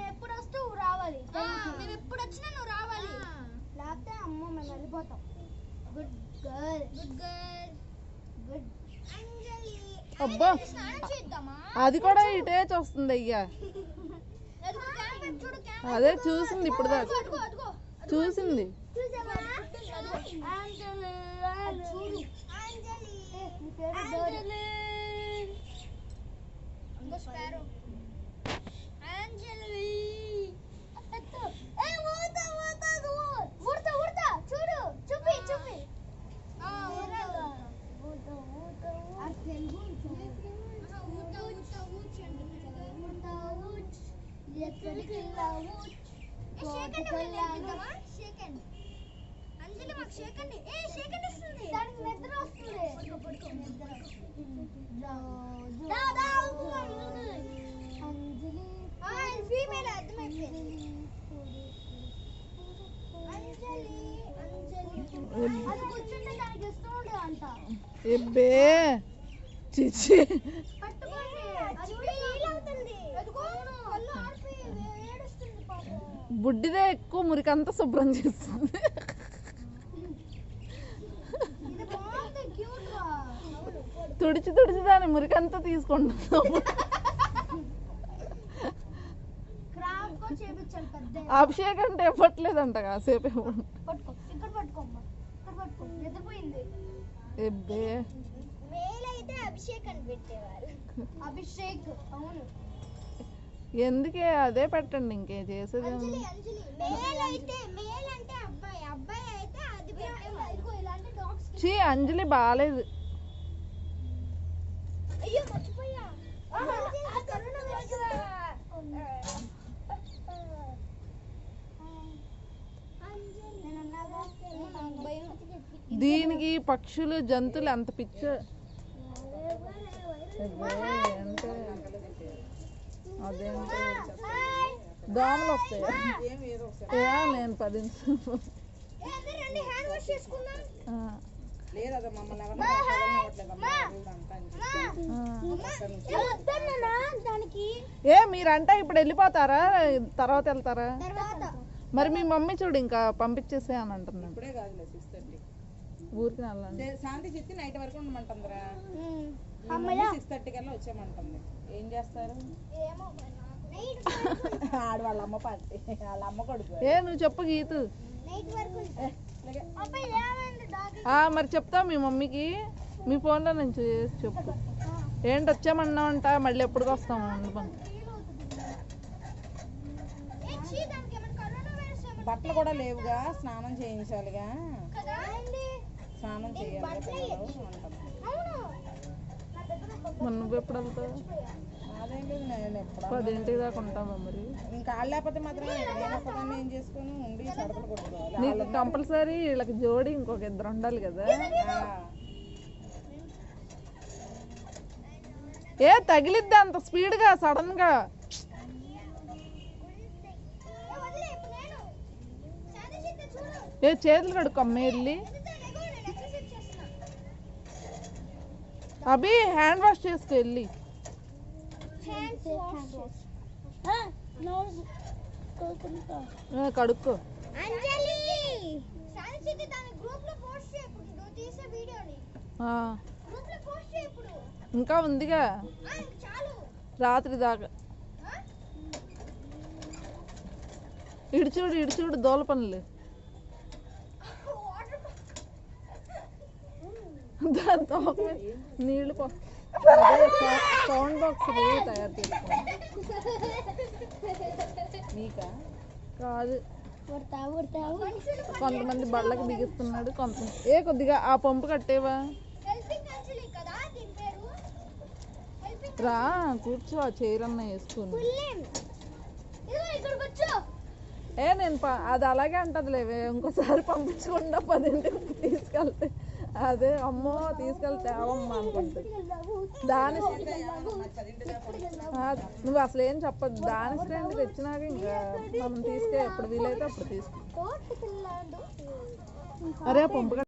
ఎప్పుడు వస్తూ రావాలి, మేము ఎప్పుడు వచ్చినా నువ్వు రావాలి, లేకపోతే అమ్మో మేము వెళ్ళిపోతాం. Good girl, good girl, good. అబ్బా అది కూడా ఇటే చూస్తుంది అయ్యా. అదే చూసింది ఇప్పుడు దాకా చూసింది. ఎబ్బే చిచ్చి బుడ్డిదే ఎక్కువ మురికంతా శుభ్రం చేస్తుంది. తుడిచి తుడిచి దాని మురికంతా తీసుకుంటున్నాం. అభిషేక్ అంటే ఇవ్వట్లేదంట కాసేపు. ఎందుకే అదే పెట్టండి, ఇంకే చేసేది. చీ అంజలి బాగాలేదు. దీనికి పక్షులు జంతువులు అంత పిచ్చ. అదేంటే దోమలు వస్తాయి. నేను 10 నిమిషాలు మీరంటే ఇప్పుడు వెళ్ళిపోతారా, తర్వాత వెళ్తారా? మరి మీ మమ్మీ చూడు ఇంకా పంపించేసే అని అంటున్నాను. ఊరికి శాంతి చెప్తే నైట్ వరకు ఉండమంటుందిరా. 6:30 కల్లా వచ్చామంటుంది. ఏం చేస్తారు ఆడ వాళ్ళ అమ్మ పార్టీ, వాళ్ళ అమ్మ కొడుకు. నువ్వు చెప్పు గీతు. మరి చెప్తావు మీ మమ్మీకి, మీ ఫోన్లో నుంచి చెప్పు. ఏంటి వచ్చామన్నావంట, మళ్ళీ ఎప్పటికి వస్తాము? బట్టలు కూడా లేవుగా, స్నానం చేయించాలిగా. స్నానం చేయాలి. నువ్వు ఎప్పుడు వెళ్తావు? అదేం లేదు, నేను ఎప్పుడు 10 దాకా ఉంటావా? మరి ఇంకా లేకపోతే మాత్రం నేను ఒక్కదాన్ని ఏం చేసుకుని ఉండి సరుకులు కొట్టుకోవాలి. నీకు కంపల్సరీ వీళ్ళకి జోడి ఇంకొక 2 ఉండాలి కదా. తగిలిద్దా అంత స్పీడ్గా సడన్ గా? చేతులు కడుక్కమ్మ వెళ్ళి. అభి హ్యాండ్ వాష్ చేసుకో వెళ్ళి. కడుక్కో. ఇంకా ఉందిగా రాత్రి దాకా. ఇడిచూడు దోల పనులు. దాంతో నీళ్ళు సౌండ్ బాక్స్ తయారు చేసుకోండి. కాదు, కొంతమంది బళ్ళకి బిగిస్తున్నాడు, కొంతమంది కొద్దిగా ఆ పంపు కట్టేవా. రా కూర్చో, ఆ చైర్ అన్న వేసుకుని. నేను అది అలాగే అంటది లేవే, ఇంకోసారి పంపించకుండా 10ంటికి తీసుకెళ్తే అదే అమ్మో తీసుకెళ్తే అవమ్మ అనుకుంటుంది. నువ్వు అసలు ఏం చెప్పదు. దాని స్టాండ్ తెచ్చినాక ఇంకా మనం ఎప్పుడు వీలైతే అప్పుడు తీసుకుంటాం. అరే పంపు